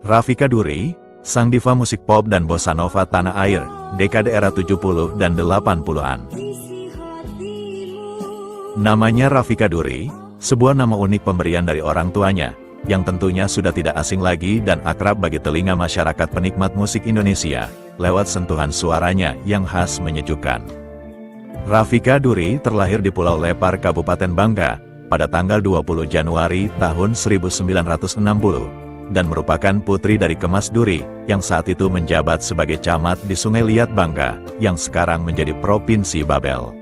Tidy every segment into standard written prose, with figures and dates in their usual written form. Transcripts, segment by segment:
Rafika Duri, sang diva musik pop dan bossa nova tanah air, dekade era 70 dan 80-an. Namanya Rafika Duri, sebuah nama unik pemberian dari orang tuanya, yang tentunya sudah tidak asing lagi dan akrab bagi telinga masyarakat penikmat musik Indonesia, lewat sentuhan suaranya yang khas menyejukkan. Rafika Duri terlahir di Pulau Lepar, Kabupaten Bangka, pada tanggal 20 Januari tahun 1960, dan merupakan putri dari Kemas Duri, yang saat itu menjabat sebagai camat di Sungai Liat Bangka, yang sekarang menjadi Provinsi Babel.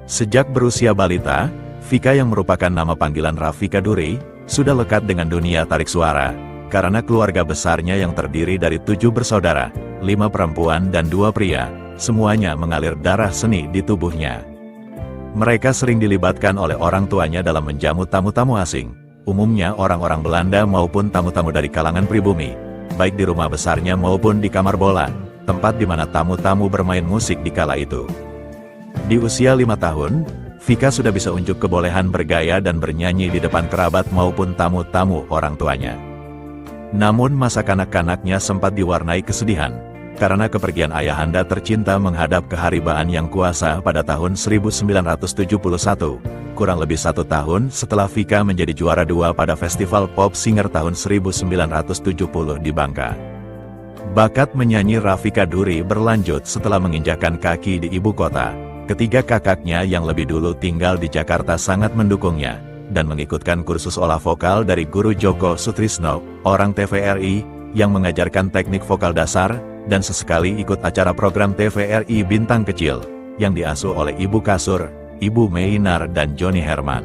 Sejak berusia balita, Vika yang merupakan nama panggilan Rafika Duri, sudah lekat dengan dunia tarik suara, karena keluarga besarnya yang terdiri dari 7 bersaudara, 5 perempuan dan 2 pria, semuanya mengalir darah seni di tubuhnya. Mereka sering dilibatkan oleh orang tuanya dalam menjamu tamu-tamu asing, umumnya orang-orang Belanda maupun tamu-tamu dari kalangan pribumi, baik di rumah besarnya maupun di kamar bola, tempat di mana tamu-tamu bermain musik di kala itu. Di usia 5 tahun, Vika sudah bisa unjuk kebolehan bergaya dan bernyanyi di depan kerabat maupun tamu-tamu orang tuanya. Namun masa kanak-kanaknya sempat diwarnai kesedihan, karena kepergian ayahanda tercinta menghadap keharibaan yang kuasa pada tahun 1971, kurang lebih 1 tahun setelah Vika menjadi juara 2 pada Festival Pop Singer tahun 1970 di Bangka. Bakat menyanyi Rafika Duri berlanjut setelah menginjakkan kaki di ibu kota. Ketiga kakaknya yang lebih dulu tinggal di Jakarta sangat mendukungnya, dan mengikutkan kursus olah vokal dari Guru Joko Sutrisno, orang TVRI, yang mengajarkan teknik vokal dasar, dan sesekali ikut acara program TVRI Bintang Kecil, yang diasuh oleh Ibu Kasur, Ibu Meinar dan Johnny Herman.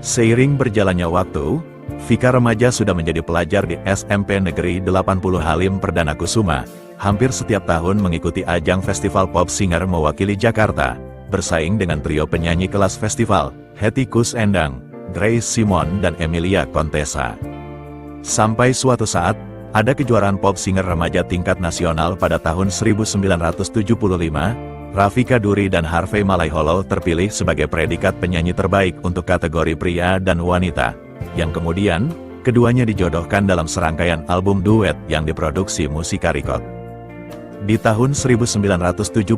Seiring berjalannya waktu, Vika remaja sudah menjadi pelajar di SMP Negeri 80 Halim Perdana Kusuma, hampir setiap tahun mengikuti ajang Festival Pop Singer mewakili Jakarta, bersaing dengan trio penyanyi kelas festival, Hetty Koes Endang, Grace Simon dan Emilia Contessa. Sampai suatu saat, ada kejuaraan pop singer remaja tingkat nasional pada tahun 1975, Rafika Duri dan Harvey Malaiholo terpilih sebagai predikat penyanyi terbaik untuk kategori pria dan wanita, yang kemudian, keduanya dijodohkan dalam serangkaian album duet yang diproduksi Musika Record. Di tahun 1976,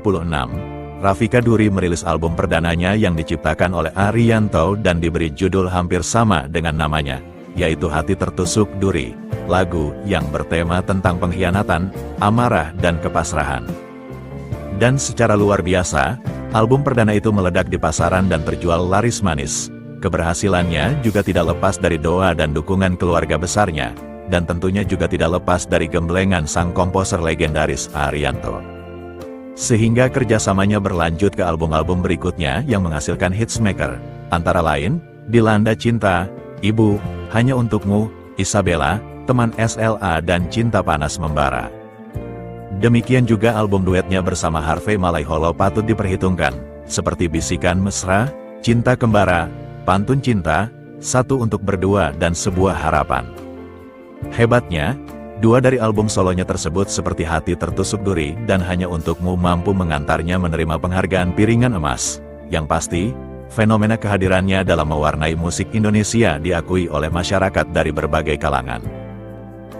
Rafika Duri merilis album perdananya yang diciptakan oleh Ariyanto dan diberi judul hampir sama dengan namanya, yaitu Hati Tertusuk Duri, lagu yang bertema tentang pengkhianatan, amarah dan kepasrahan. Dan secara luar biasa, album perdana itu meledak di pasaran dan terjual laris manis. Keberhasilannya juga tidak lepas dari doa dan dukungan keluarga besarnya, dan tentunya juga tidak lepas dari gemblengan sang komposer legendaris Ariyanto. Sehingga kerjasamanya berlanjut ke album-album berikutnya yang menghasilkan hitsmaker, antara lain, Dilanda Cinta, Ibu, Hanya Untukmu, Isabella, Teman SLA dan Cinta Panas Membara. Demikian juga album duetnya bersama Harvey Malaiholo patut diperhitungkan, seperti Bisikan Mesra, Cinta Kembara, Pantun Cinta, Satu Untuk Berdua dan Sebuah Harapan. Hebatnya, 2 dari album solonya tersebut seperti Hati Tertusuk Duri dan Hanya Untukmu mampu mengantarnya menerima penghargaan piringan emas. Yang pasti, fenomena kehadirannya dalam mewarnai musik Indonesia diakui oleh masyarakat dari berbagai kalangan.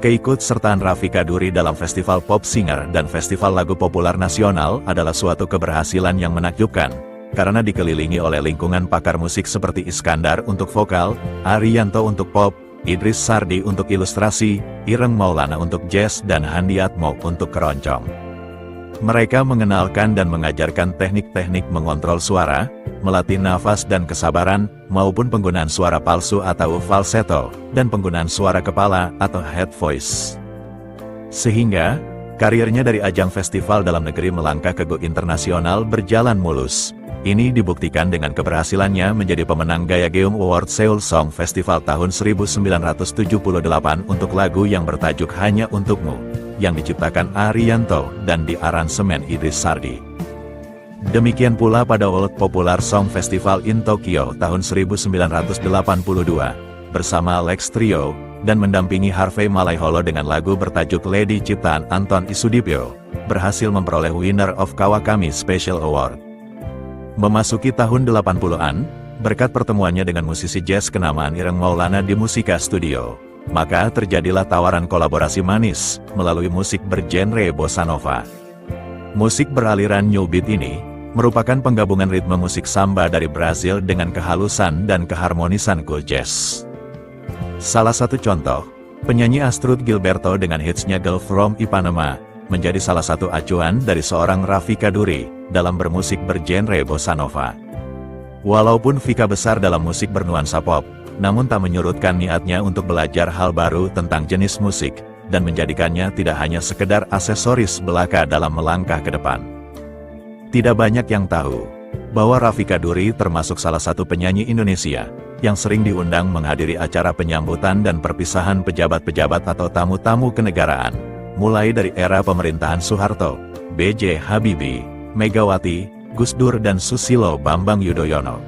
Keikutsertaan Rafika Duri dalam Festival Pop Singer dan Festival Lagu Populer Nasional adalah suatu keberhasilan yang menakjubkan, karena dikelilingi oleh lingkungan pakar musik seperti Iskandar untuk vokal, Ariyanto untuk pop, Idris Sardi untuk ilustrasi, Ireng Maulana untuk jazz dan Handi Atmo untuk keroncong. Mereka mengenalkan dan mengajarkan teknik-teknik mengontrol suara, melatih nafas dan kesabaran, maupun penggunaan suara palsu atau falsetto, dan penggunaan suara kepala atau head voice. Sehingga, karirnya dari ajang festival dalam negeri melangkah ke go internasional berjalan mulus. Ini dibuktikan dengan keberhasilannya menjadi pemenang Gayageum Award Seoul Song Festival tahun 1978 untuk lagu yang bertajuk Hanya Untukmu, yang diciptakan Ariyanto dan diaransemen Idris Sardi. Demikian pula pada World Popular Song Festival in Tokyo tahun 1982, bersama Lex Trio, dan mendampingi Harvey Malaiholo dengan lagu bertajuk Lady ciptaan Anton Isudipyo, berhasil memperoleh Winner of Kawakami Special Award. Memasuki tahun 80-an, berkat pertemuannya dengan musisi jazz kenamaan Ireng Maulana di Musika Studio, maka terjadilah tawaran kolaborasi manis melalui musik bergenre bossa nova. Musik beraliran new beat ini merupakan penggabungan ritme musik samba dari Brazil dengan kehalusan dan keharmonisan cool jazz. Salah satu contoh, penyanyi Astrud Gilberto dengan hitsnya Girl from Ipanema menjadi salah satu acuan dari seorang Raffi Kaduri dalam bermusik bergenre bossa nova. Walaupun Vika besar dalam musik bernuansa pop, namun tak menyurutkan niatnya untuk belajar hal baru tentang jenis musik, dan menjadikannya tidak hanya sekedar aksesoris belaka dalam melangkah ke depan. Tidak banyak yang tahu, bahwa Raffi Kaduri termasuk salah satu penyanyi Indonesia, yang sering diundang menghadiri acara penyambutan dan perpisahan pejabat-pejabat atau tamu-tamu kenegaraan, mulai dari era pemerintahan Soeharto, B.J. Habibie, Megawati, Gus Dur dan Susilo Bambang Yudhoyono.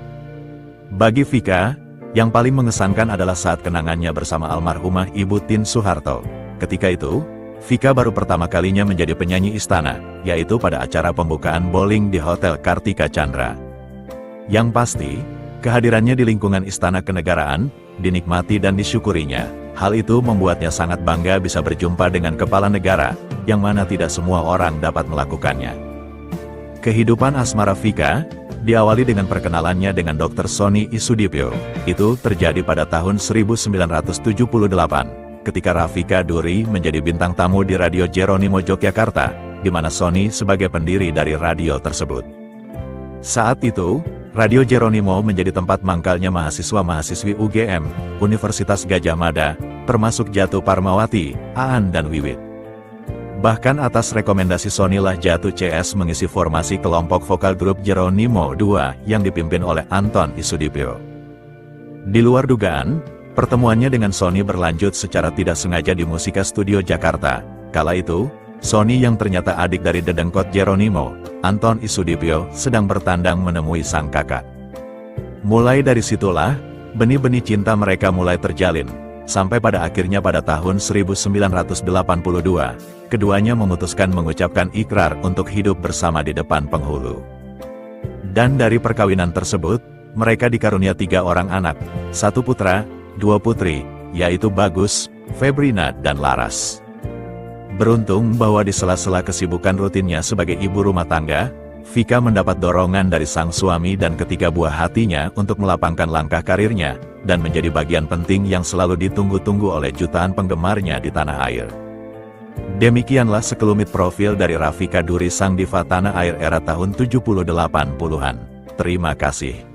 Bagi Vika, yang paling mengesankan adalah saat kenangannya bersama almarhumah Ibu Tien Soeharto. Ketika itu, Vika baru pertama kalinya menjadi penyanyi istana, yaitu pada acara pembukaan bowling di Hotel Kartika Chandra. Yang pasti, kehadirannya di lingkungan istana kenegaraan, dinikmati dan disyukurinya. Hal itu membuatnya sangat bangga bisa berjumpa dengan kepala negara, yang mana tidak semua orang dapat melakukannya. Kehidupan asmara Vika diawali dengan perkenalannya dengan Dr. Sony Isudipyo. Itu terjadi pada tahun 1978, ketika Raffi Kaduri menjadi bintang tamu di Radio Jeronimo Yogyakarta, di mana Sony sebagai pendiri dari radio tersebut. Saat itu, Radio Jeronimo menjadi tempat mangkalnya mahasiswa-mahasiswi UGM, Universitas Gadjah Mada, termasuk Jatu Parmawati, Aan dan Wiwit. Bahkan atas rekomendasi Sony lah Jatu CS mengisi formasi kelompok vokal grup Jeronimo II yang dipimpin oleh Anton Isudipyo. Di luar dugaan, pertemuannya dengan Sony berlanjut secara tidak sengaja di Musika Studio Jakarta. Kala itu, Sony yang ternyata adik dari dedengkot Jeronimo, Anton Isudipyo, sedang bertandang menemui sang kakak. Mulai dari situlah, benih-benih cinta mereka mulai terjalin. Sampai pada akhirnya pada tahun 1982, keduanya memutuskan mengucapkan ikrar untuk hidup bersama di depan penghulu. Dan dari perkawinan tersebut, mereka dikarunia 3 orang anak, 1 putra, 2 putri, yaitu Bagus, Febrina dan Laras. Beruntung bahwa di sela-sela kesibukan rutinnya sebagai ibu rumah tangga, Vika mendapat dorongan dari sang suami dan ketiga buah hatinya untuk melapangkan langkah karirnya, dan menjadi bagian penting yang selalu ditunggu-tunggu oleh jutaan penggemarnya di tanah air. Demikianlah sekelumit profil dari Raffi Kaduri sang diva tanah air era tahun 70-80-an. Terima kasih.